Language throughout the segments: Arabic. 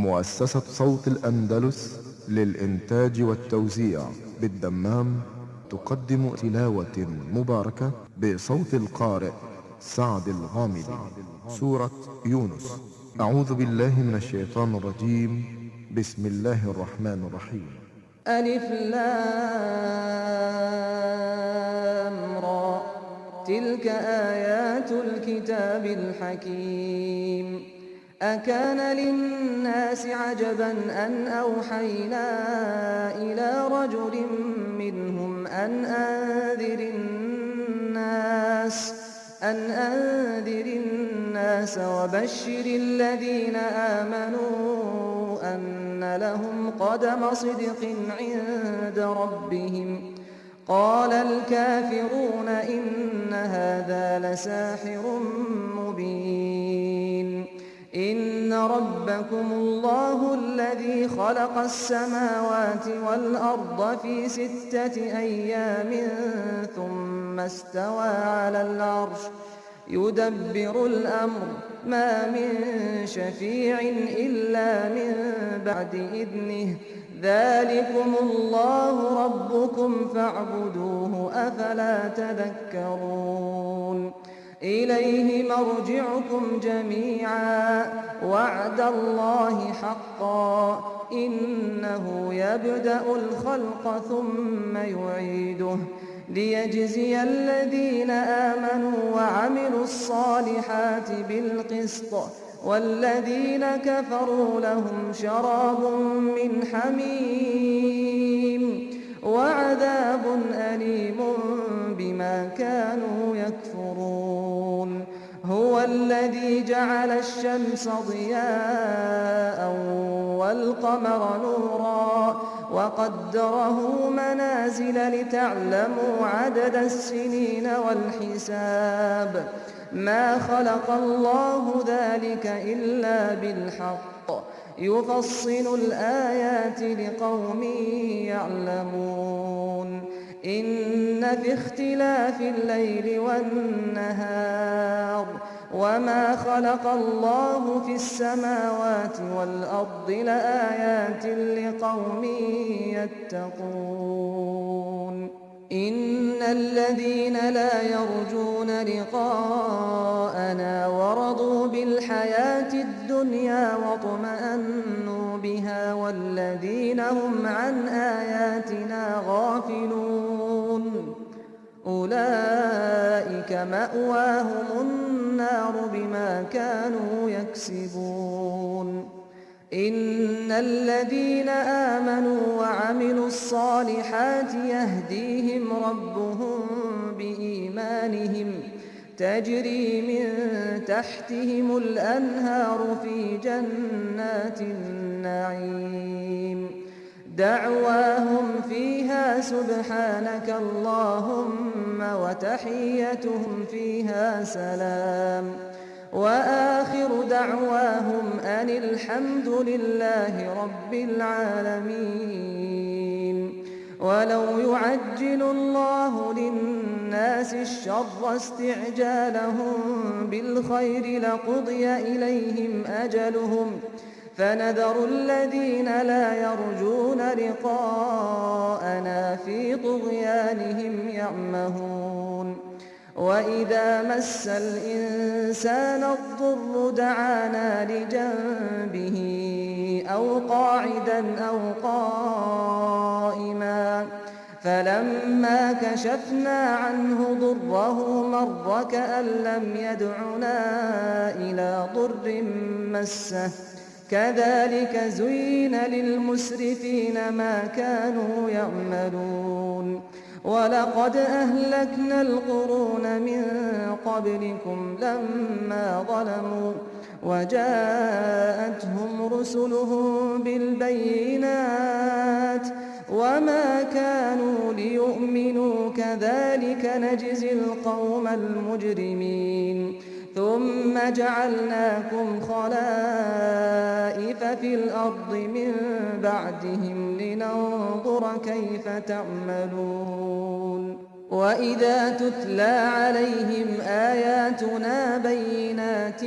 مؤسسة صوت الأندلس للإنتاج والتوزيع بالدمام تقدم تلاوة مباركة بصوت القارئ سعد الغامدي. سورة يونس. أعوذ بالله من الشيطان الرجيم. بسم الله الرحمن الرحيم. ألف لام را تلك آيات الكتاب الحكيم. أكان للناس عجبا أن أوحينا إلى رجل منهم أن أنذر الناس وبشر الذين آمنوا أن لهم قدم صدق عند ربهم. قال الكافرون إن هذا لساحر مبين. إن ربكم الله الذي خلق السماوات والأرض في 6 أيام ثم استوى على العرش يدبر الأمر ما من شفيع إلا من بعد إذنه. ذلكم الله ربكم فاعبدوه أفلا تذكرون. إليه مرجعكم جميعا وعد الله حقا إنه يبدأ الخلق ثم يعيده ليجزي الذين آمنوا وعملوا الصالحات بالقسط والذين كفروا لهم شراب من حميم وعذاب أليم بما كانوا يكفرون. هو الذي جعل الشمس ضياء والقمر نورا وقدره منازل لتعلموا عدد السنين والحساب. ما خلق الله ذلك إلا بالحق يفصل الآيات لقوم يعلمون. إن في اختلاف الليل والنهار وما خلق الله في السماوات والأرض لآيات لقوم يتقون. إن الذين لا يرجون لقاءنا ورضوا بالحياة الدنيا واطمأنوا بها والذين هم عن آياتنا غافلون أولئك مأواهم النار بما كانوا يكسبون. إن الذين آمنوا وعملوا الصالحات يهديهم ربهم بإيمانهم تجري من تحتهم الأنهار في جنات النعيم. دعواهم فيها سبحانك اللهم وتحيتهم فيها سلام وآخر دعواهم أن الحمد لله رب العالمين. ولو يعجل الله للناس الشر استعجالهم بالخير لقضي إليهم أجلهم فنذر الذين لا يرجون لقاءنا في طغيانهم يعمهون. وإذا مس الإنسان الضر دعانا لجنبه أو قاعدا أو قائما فلما كشفنا عنه ضره مر كأن لم يدعنا إلى ضر مسه. كذلك زين للمسرفين ما كانوا يعملون. ولقد أهلكنا القرون من قبلكم لما ظلموا وجاءتهم رسلهم بالبينات وما كانوا ليؤمنوا كذلك نجزي القوم المجرمين. ثم جعلناكم خلائف في الأرض من بعدهم لننظر كيف تعملون. وإذا تتلى عليهم آياتنا بينات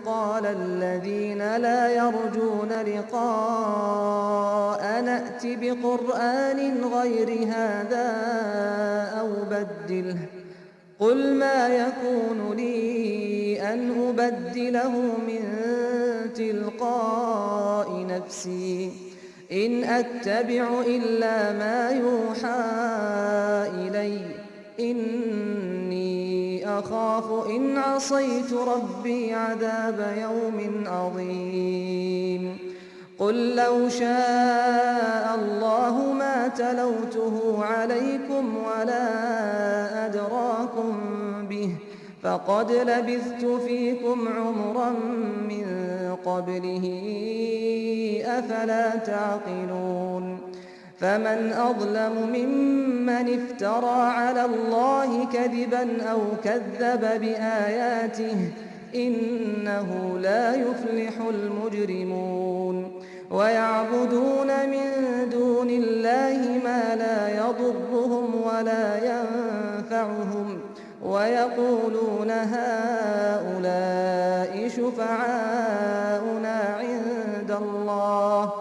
قال الذين لا يرجون لقاء نأت بقرآن غير هذا أو بدله قل ما يكون لي أن أبدله من تلقاء نفسي إن أتبع إلا ما يوحى إلي إني أخاف إن عصيت ربي عذاب يوم عظيم قل لو شاء الله ما تلوته عليكم ولا أدراكم به فقد لبثت فيكم عمرا من قبله أفلا تعقلون فمن أظلم ممن افترى على الله كذبا أو كذب بآياته إنه لا يفلح المجرمون ويعبدون من دون الله ما لا يضرهم ولا ينفعهم ويقولون هؤلاء شفعاؤنا عند الله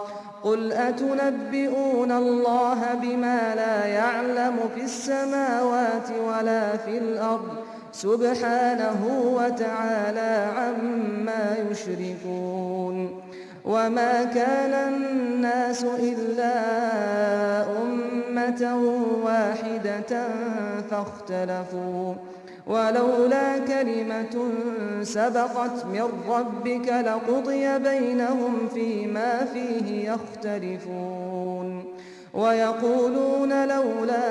قل أتنبئون الله بما لا يعلم في السماوات ولا في الأرض سبحانه وتعالى عما يشركون وما كان الناس إلا أمة واحدة فاختلفوا ولولا كلمة سبقت من ربك لقضي بينهم فيما فيه يختلفون ويقولون لولا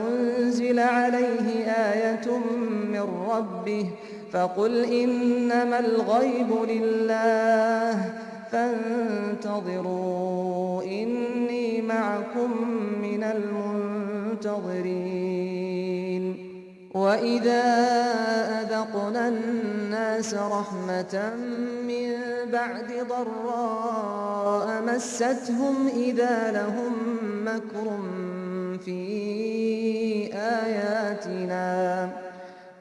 أنزل عليه آية من ربه فقل إنما الغيب لله فانتظروا إني معكم من المنتظرين وإذا أذقنا الناس رحمة من بعد ضراء مستهم إذا لهم مكر في آياتنا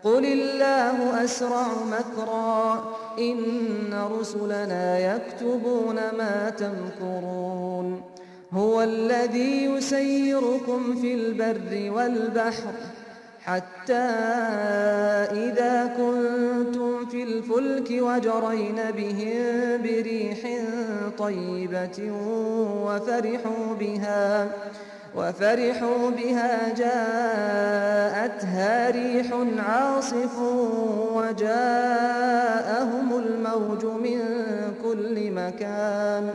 قل الله أسرع مكرا إن رسلنا يكتبون ما تمكرون هو الذي يسيركم في البر والبحر حتى إذا كنتم في الفلك وجرين بهم بريح طيبة وفرحوا بها جاءتها ريح عاصف وجاءهم الموج من كل مكان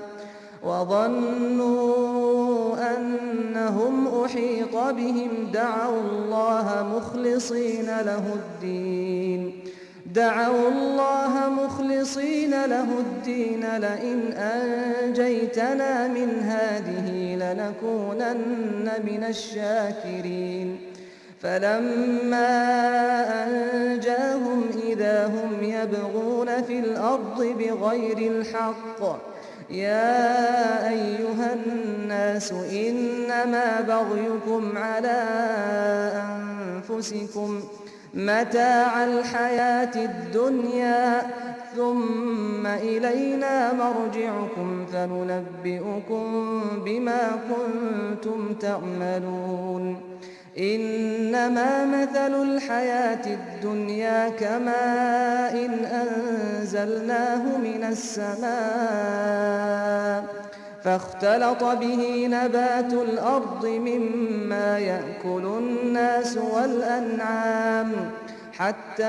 وظنوا أنهم أحيط بهم دعوا الله مخلصين له الدين لئن أنجيتنا من هذه لنكونن من الشاكرين فلما أنجاهم إذا هم يبغون في الأرض بغير الحق يا أيها الناس إنما بغيكم على أنفسكم متاع الحياة الدنيا ثم إلينا مرجعكم فننبئكم بما كنتم تعملون إنما مثل الحياة الدنيا كماء أنزلناه من السماء فاختلط به نبات الأرض مما يأكل الناس والأنعام حتى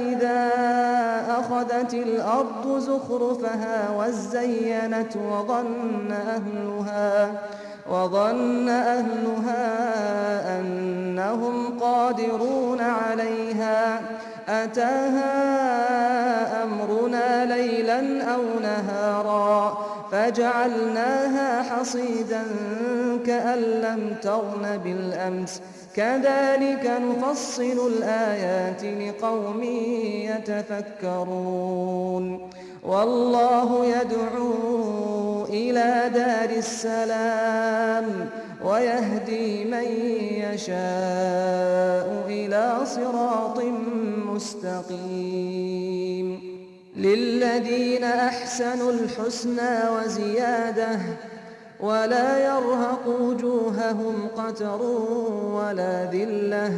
إذا أخذت الأرض زخرفها وزينت وظن أهلها أنهم قادرون عليها أتاها أمرنا ليلا أو نهارا فجعلناها حصيدا كأن لم تغن بالأمس كذلك نفصل الآيات لقوم يتفكرون والله يدعو إلى دار السلام ويهدي من يشاء إلى صراط مستقيم. للذين أحسنوا الحسنى وزيادة ولا يرهق وجوههم قتر ولا ذلة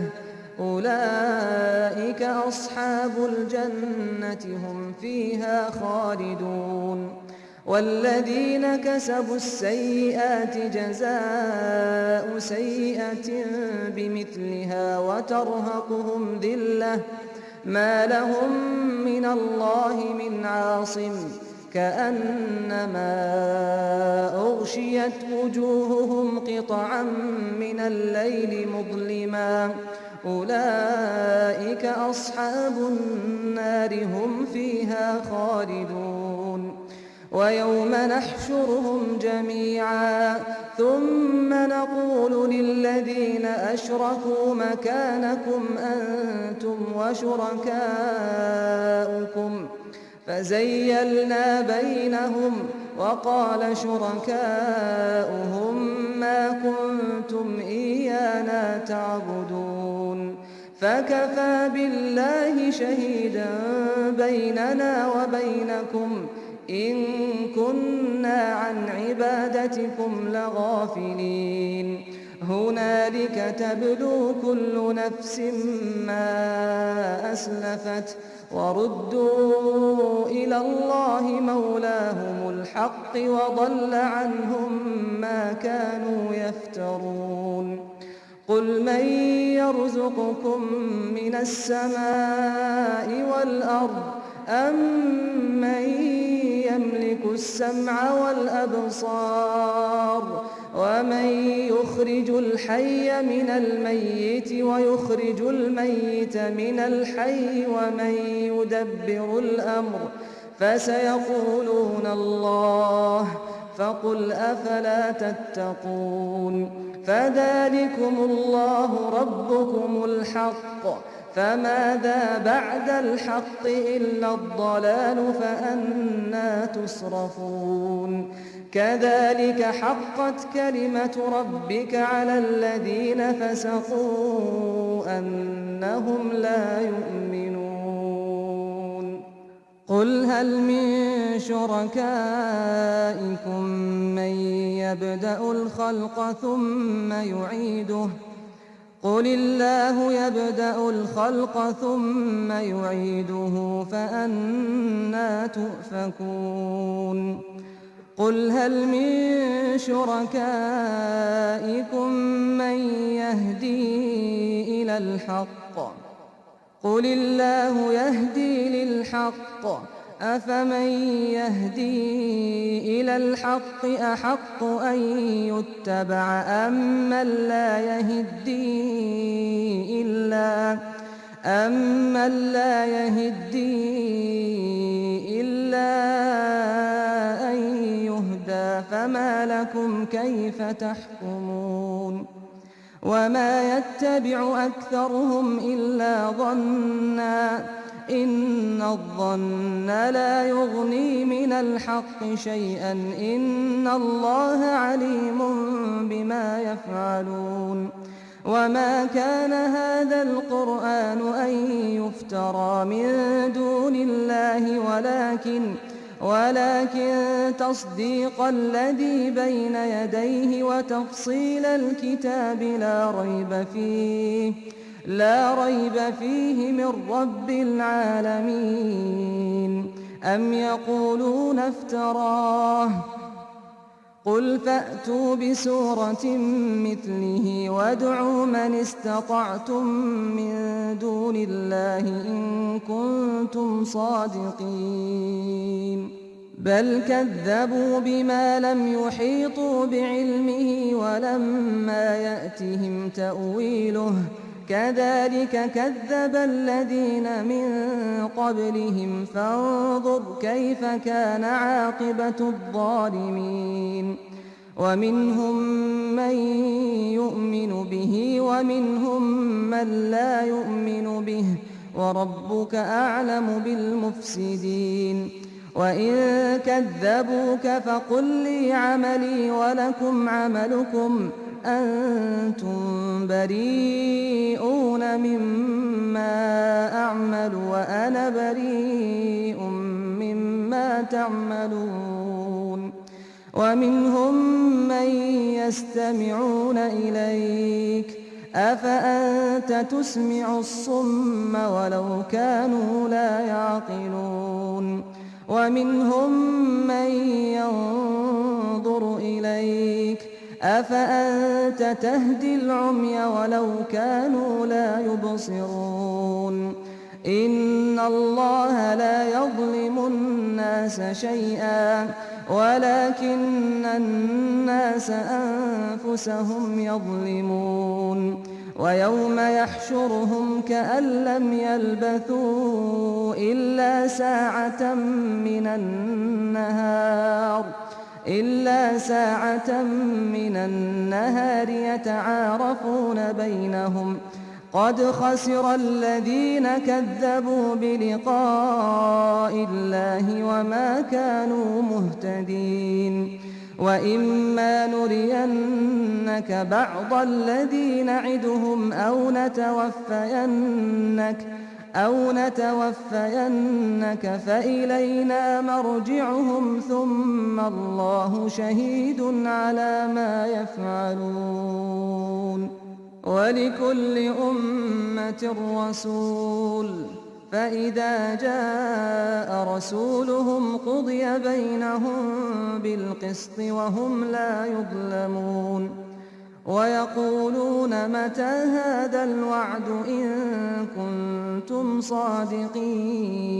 أولئك أصحاب الجنة هم فيها خالدون. والذين كسبوا السيئات جزاء سيئة بمثلها وترهقهم ذلة ما لهم من الله من عاصم كأنما أغشيت وجوههم قطعا من الليل مظلما أولئك أصحاب النار هم فيها خالدون. ويوم نحشرهم جميعا ثم نقول للذين أشركوا مكانكم أنتم وشركاؤكم فزيلنا بينهم وقال شركاؤهم ما كنتم إيانا تعبدون فكفى بالله شهيدا بيننا وبينكم إن كنا عن عبادتكم لغافلين. هنالك تبلو كل نفس ما أسلفت وردوا إلى الله مولاهم الحق وضل عنهم ما كانوا يفترون. قل من يرزقكم من السماء والأرض أمن يملك السمع والأبصار ومن يخرج الحي من الميت ويخرج الميت من الحي ومن يدبر الأمر فسيقولون الله فقل أفلا تتقون. فذلكم الله ربكم الحق فماذا بعد الحق إلا الضلال فأنى تصرفون. كذلك حقت كلمة ربك على الذين فسقوا أنهم لا يؤمنون. قل هل من شركائكم من يبدأ الخلق ثم يعيده قل الله يبدأ الخلق ثم يعيده فأنى تؤفكون. قل هل من شركائكم من يهدي إلى الحق قل الله يهدي للحق أفمن يهدي إلى الحق أحق أن يتبع أمن لا يهدي إلا أن يهدى فما لكم كيف تحكمون. وما يتبع أكثرهم إلا ظنا إن الظن لا يغني من الحق شيئا إن الله عليم بما يفعلون. وما كان هذا القرآن أن يفترى من دون الله ولكن تصديق الذي بين يديه وتفصيل الكتاب لا ريب فيه من رب العالمين. أم يقولون افتراه قل فأتوا بسورة مثله وادعوا من استطعتم من دون الله إن كنتم صادقين. بل كذبوا بما لم يحيطوا بعلمه ولما يأتهم تأويله كذلك كذب الذين من قبلهم فانظر كيف كان عاقبة الظالمين. ومنهم من يؤمن به ومنهم من لا يؤمن به وربك أعلم بالمفسدين. وإن كذبوك فقل لي عملي ولكم عملكم أنتم بريئون مما أعمل وأنا بريء مما تعملون ومنهم من يستمعون إليك أفأنت تسمع الصم ولو كانوا لا يعقلون ومنهم من ينظر إليك أفأنت تهدي العمي ولو كانوا لا يبصرون إن الله لا يظلم الناس شيئا ولكن الناس أنفسهم يظلمون ويوم يحشرهم كأن لم يلبثوا إلا ساعة من النهار يتعارفون بينهم قد خسر الذين كذبوا بلقاء الله وما كانوا مهتدين وإما نرينك بعض الذي نعدهم أو نتوفينك فإلينا مرجعهم ثم الله شهيد على ما يفعلون ولكل أمة رسول فإذا جاء رسولهم قضي بينهم بالقسط وهم لا يظلمون ويقولون متى هذا الوعد إن كنتم صادقين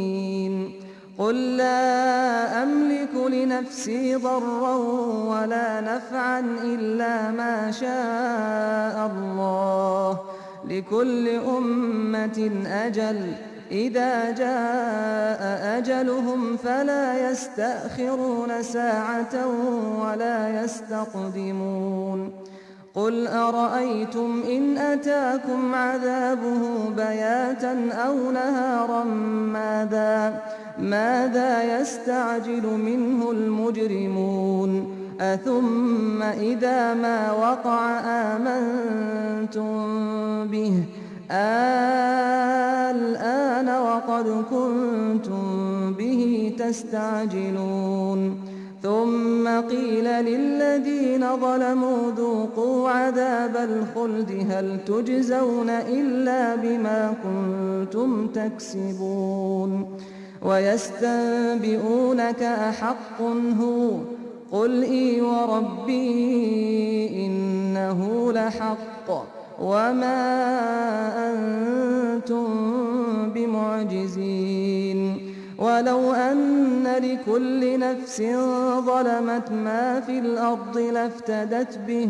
قل لا أملك لنفسي ضرا ولا نفعا إلا ما شاء الله لكل أمة أجل إذا جاء أجلهم فلا يستأخرون ساعة ولا يستقدمون قل أرأيتم إن أتاكم عذابه بياتا أو نهارا ماذا يستعجل منه المجرمون أثم إذا ما وقع آمنتم به الآن وقد كنتم به تستعجلون ثم قيل للذين ظلموا ذوقوا عذاب الخلد هل تجزون إلا بما كنتم تكسبون ويستنبئونك أحق هو قل إي وربي إنه لحق وما أنتم بمعجزين ولو أن لكل نفس ظلمت ما في الأرض لافتدت به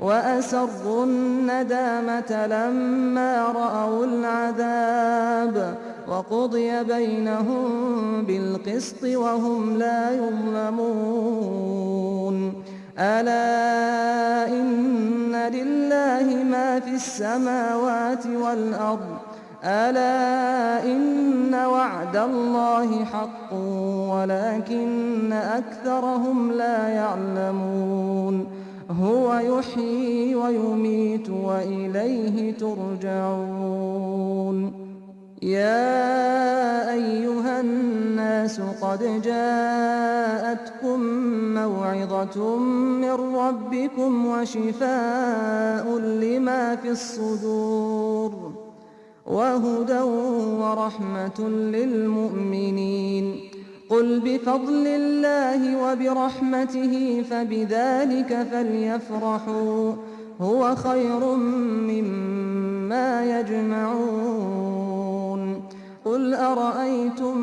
وأسروا الندامة لما رأوا العذاب وقضي بينهم بالقسط وهم لا يظلمون ألا إن لله ما في السماوات والأرض ألا إن وعد الله حق ولكن أكثرهم لا يعلمون هو يحيي ويميت وإليه ترجعون يا أيها الناس قد جاءتكم موعظة من ربكم وشفاء لما في الصدور وهدى ورحمة للمؤمنين قل بفضل الله وبرحمته فبذلك فليفرحوا هو خير مما يجمعون قل أرأيتم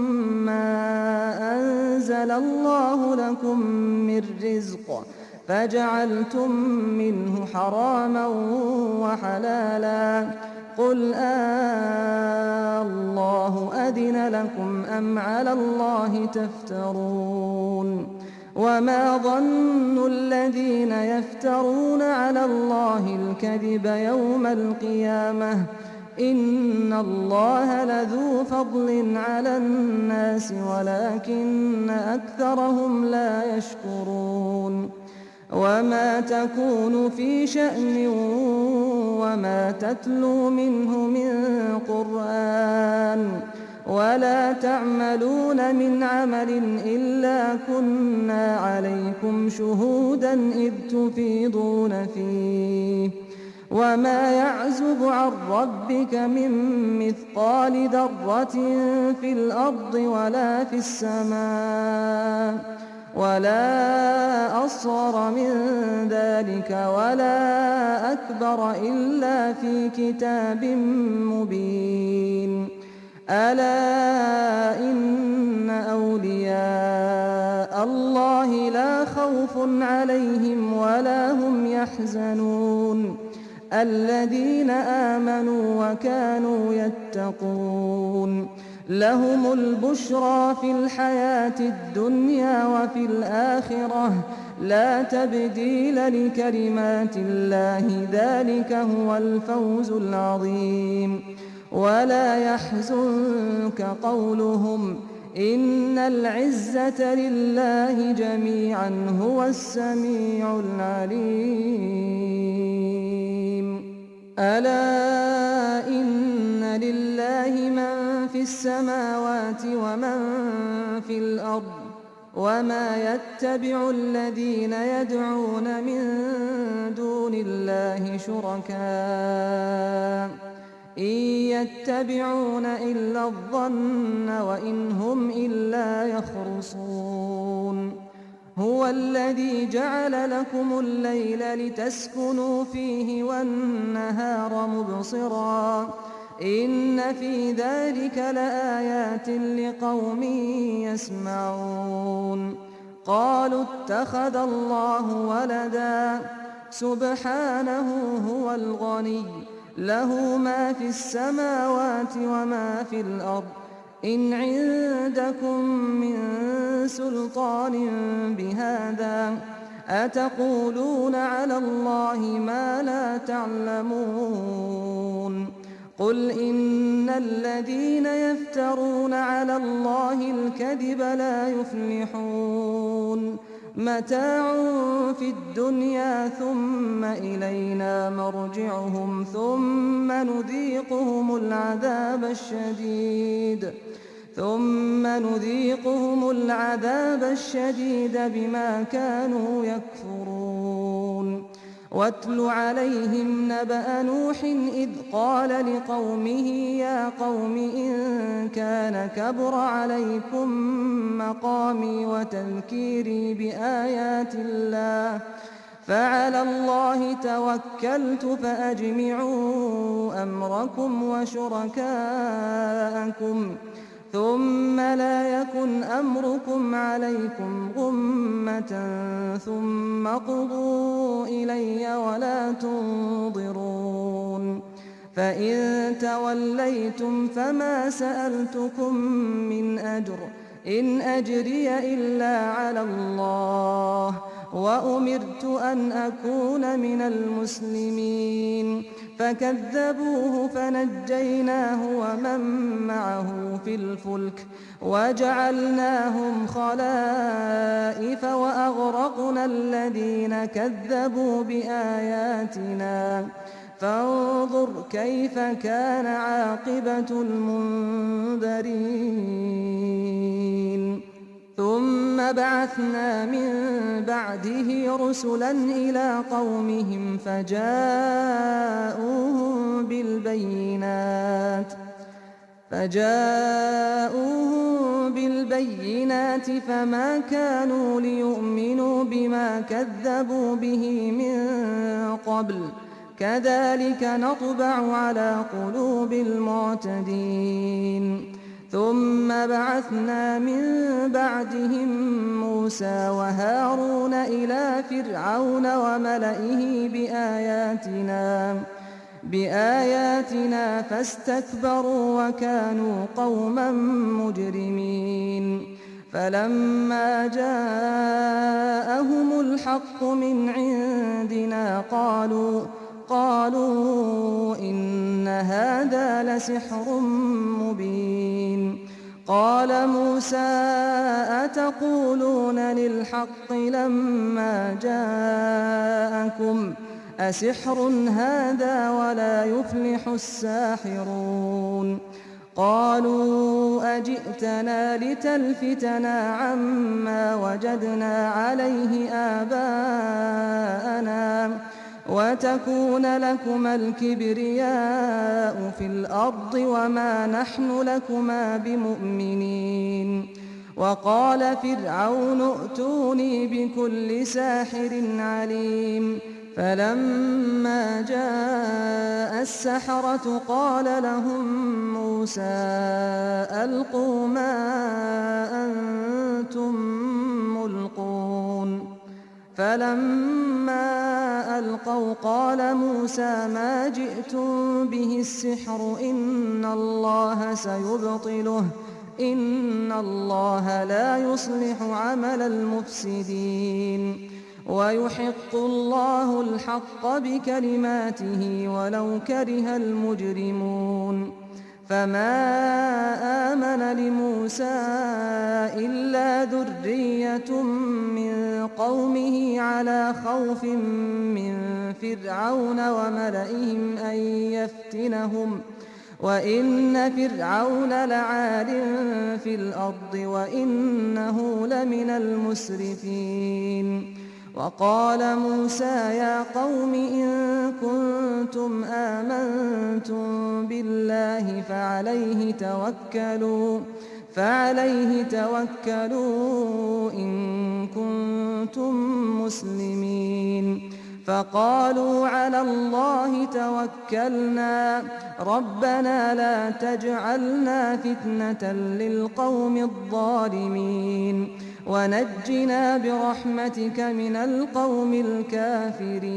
ما أنزل الله لكم من رزق فجعلتم منه حراما وحلالا قل الله أذن لكم أم على الله تفترون وما ظن الذين يفترون على الله الكذب يوم القيامة إن الله لذو فضل على الناس ولكن أكثرهم لا يشكرون وما تكون في شأن وما تتلو منه من قرآن ولا تعملون من عمل إلا كنا عليكم شهودا إذ تفيضون فيه وما يعزب عن ربك من مثقال ذرة في الأرض ولا في السماء ولا أصغر من ذلك ولا أكبر إلا في كتاب مبين ألا إن أولياء الله لا خوف عليهم ولا هم يحزنون الذين آمنوا وكانوا يتقون لهم البشرى في الحياة الدنيا وفي الآخرة لا تبديل لكلمات الله ذلك هو الفوز العظيم ولا يحزنك قولهم إن العزة لله جميعا هو السميع العليم ألا إن لله من في السماوات ومن في الأرض وما يتبع الذين يدعون من دون الله شركاء إن يتبعون إلا الظن وإن هم إلا يخرصون هو الذي جعل لكم الليل لتسكنوا فيه والنهار مبصرا إن في ذلك لآيات لقوم يسمعون قالوا اتخذ الله ولدا سبحانه هو الغني له ما في السماوات وما في الأرض إن عندكم من سلطان بهذا أتقولون على الله ما لا تعلمون قل إن الذين يفترون على الله الكذب لا يفلحون متاع في الدنيا ثم إلينا مرجعهم ثم نذيقهم العذاب الشديد بما كانوا يكفرون واتل عليهم نبأ نوح إذ قال لقومه يا قوم إن كان كبر عليكم مقامي وتذكيري بآيات الله فعلى الله توكلت فأجمعوا أمركم وشركاءكم ثم لا يكن أمركم عليكم غمة ثم قضوا إلي ولا تنظرون فإن توليتم فما سألتكم من أجر إن أجري إلا على الله وأمرت أن أكون من المسلمين فكذبوه فنجيناه ومن معه في الفلك وجعلناهم خلائف وأغرقنا الذين كذبوا بآياتنا فانظر كيف كان عاقبة المنذرين ثم بعثنا من بعده رسلا إلى قومهم فجاءوهم بالبينات فما كانوا ليؤمنوا بما كذبوا به من قبل كذلك نطبع على قلوب المعتدين ثم بعثنا من بعدهم موسى وهارون إلى فرعون وملئه بآياتنا فاستكبروا وكانوا قوما مجرمين فلما جاءهم الحق من عندنا قالوا إن هذا لسحر مبين قال موسى أتقولون للحق لما جاءكم أسحر هذا ولا يفلح الساحرون قالوا أجئتنا لتلفتنا عما وجدنا عليه آباءنا وتكون لكما الكبرياء في الأرض وما نحن لكما بمؤمنين وقال فرعون ائتوني بكل ساحر عليم فلما جاء السحرة قال لهم موسى ألقوا ما أنتم ملقون فلما ألقوا قال موسى ما جئتم به السحر إن الله سيبطله إن الله لا يصلح عمل المفسدين ويحق الله الحق بكلماته ولو كره المجرمون فما آمن لموسى إلا ذرية من قومه على خوف من فرعون وملئهم أن يفتنهم وإن فرعون لعال في الأرض وإنه لمن المسرفين وقال موسى يا قوم إن كنتم آمنتم بالله فعليه توكلوا إن كنتم مسلمين فقالوا على الله توكلنا ربنا لا تجعلنا فتنة للقوم الظالمين ونجنا برحمتك من القوم الكافرين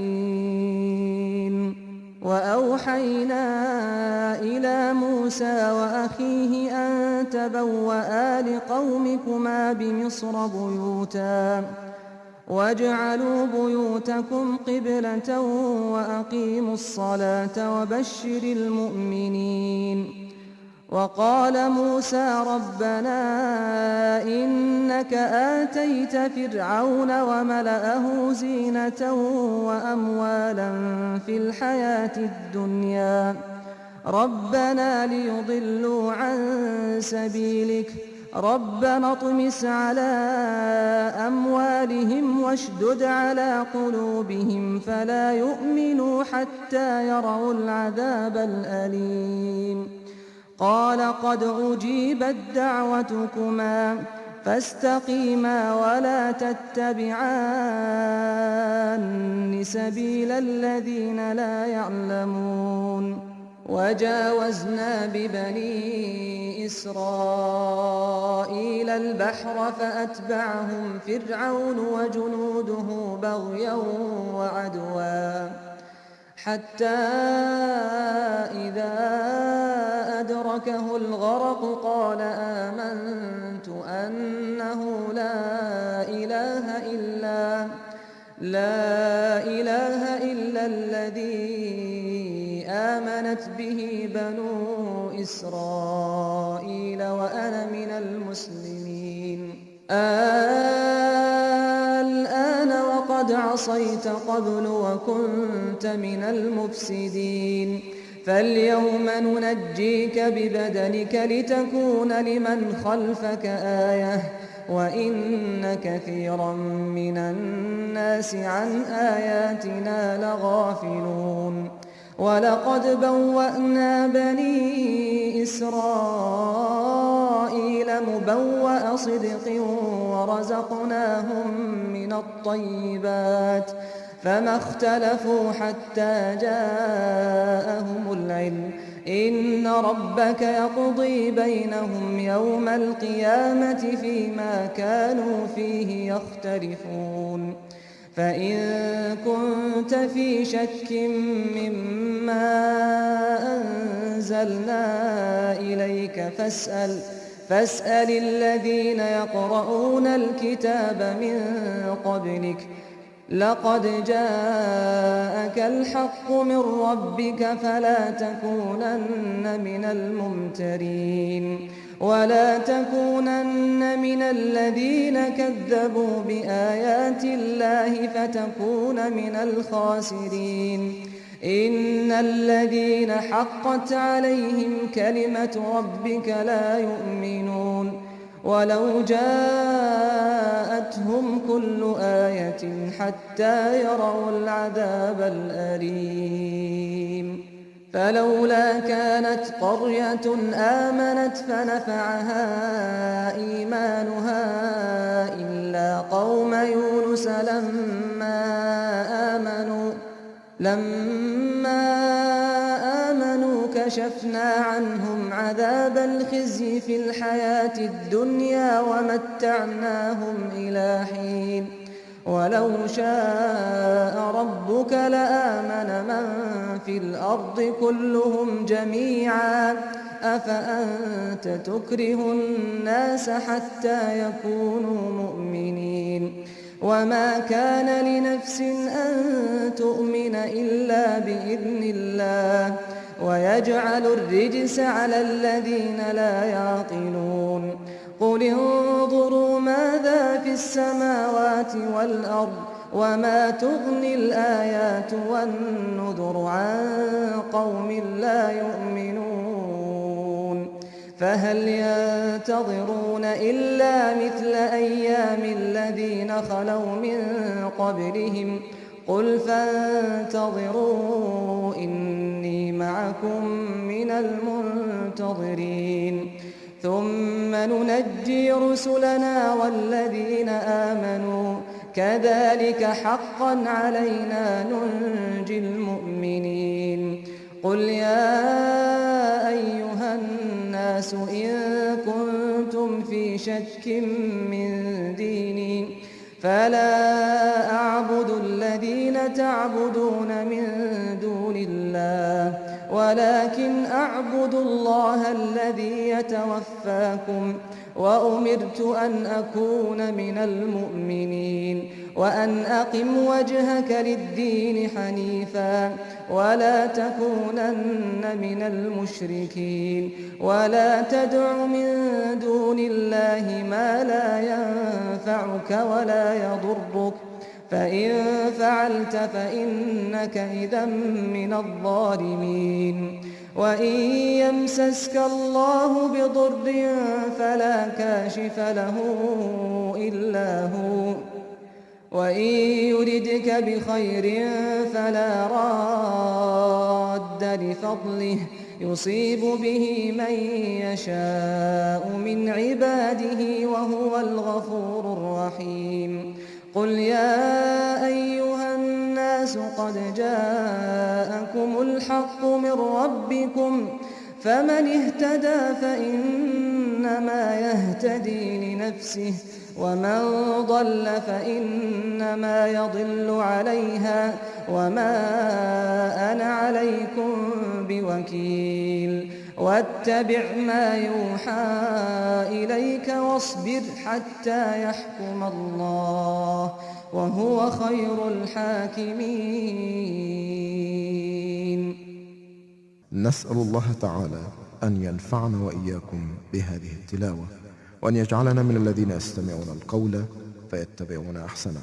وأوحينا إلى موسى وأخيه أن تبوأ لقومكما بمصر بيوتا واجعلوا بيوتكم قبلة وأقيموا الصلاة وبشر المؤمنين وقال موسى ربنا إنك آتيت فرعون وملأه زينة وأموالا في الحياة الدنيا ربنا ليضلوا عن سبيلك ربنا اطمس على أموالهم واشدد على قلوبهم فلا يؤمنوا حتى يروا العذاب الأليم قال قد أجيبت دعوتكما فاستقيما ولا تتبعان سبيل الذين لا يعلمون وجاوزنا ببني إسرائيل البحر فأتبعهم فرعون وجنوده بغيا وعدوا حتى إذا أدركه الغرق قال آمنت أنه لا إله إلا الذي آمنت به بنو إسرائيل وأنا من المسلمين الآن وقد عصيت قبل وكنت من المفسدين فاليوم ننجيك ببدنك لتكون لمن خلفك آية وإن كثيرا من الناس عن آياتنا لغافلون ولقد بوأنا بني إسرائيل مبوأ صدق ورزقناهم من الطيبات فما اختلفوا حتى جاءهم العلم إن ربك يقضي بينهم يوم القيامة فيما كانوا فيه يختلفون فإن كنت في شك مما أنزلنا إليك فاسأل الذين يقرؤون الكتاب من قبلك لقد جاءك الحق من ربك فلا تكونن من الممترين ولا تكونن من الذين كذبوا بآيات الله فتكون من الخاسرين. إن الذين حقت عليهم كلمة ربك لا يؤمنون ولو جاءتهم كل آية حتى يروا العذاب الأليم. فلولا كانت قرية آمنت فنفعها إيمانها إلا قوم يونس لما آمنوا كشفنا عنهم عذاب الخزي في الحياة الدنيا ومتعناهم إلى حين. ولو شاء ربك لآمن من في الأرض كلهم جميعا أفأنت تكره الناس حتى يكونوا مؤمنين. وما كان لنفس أن تؤمن إلا بإذن الله ويجعل الرجس على الذين لا يعقلون. قل انظروا ماذا في السماوات والأرض وما تغني الآيات والنذر عن قوم لا يؤمنون. فهل ينتظرون إلا مثل أيام الذين خلوا من قبلهم قل فانتظروا إني معكم من المنتظرين. ثم ننجي رسلنا والذين آمنوا كذلك حقا علينا ننجي المؤمنين. قل يا أيها الناس إن كنتم في شك من ديني فلا أعبد الذين تعبدون من دون الله ولكن أعبد الله الذي يتوفاكم وأمرت أن أكون من المؤمنين وأن أقم وجهك للدين حنيفا ولا تكونن من المشركين ولا تدع من دون الله ما لا ينفعك ولا يضرك فإن فعلت فإنك إذا من الظالمين. وإن يمسسك الله بضر فلا كاشف له إلا هو وإن يردك بخير فلا راد لفضله يصيب به من يشاء من عباده وهو الغفور الرحيم. قل يا أيها الناس قد جاءكم الحق من ربكم فمن اهتدى فإنما يهتدي لنفسه ومن ضل فإنما يضل عليها وما أنا عليكم بوكيل. واتبع ما يوحى إليك واصبر حتى يحكم الله وهو خير الحاكمين. نسأل الله تعالى أن ينفعنا وإياكم بهذه التلاوة وأن يجعلنا من الذين يستمعون القول فيتبعون أحسنه.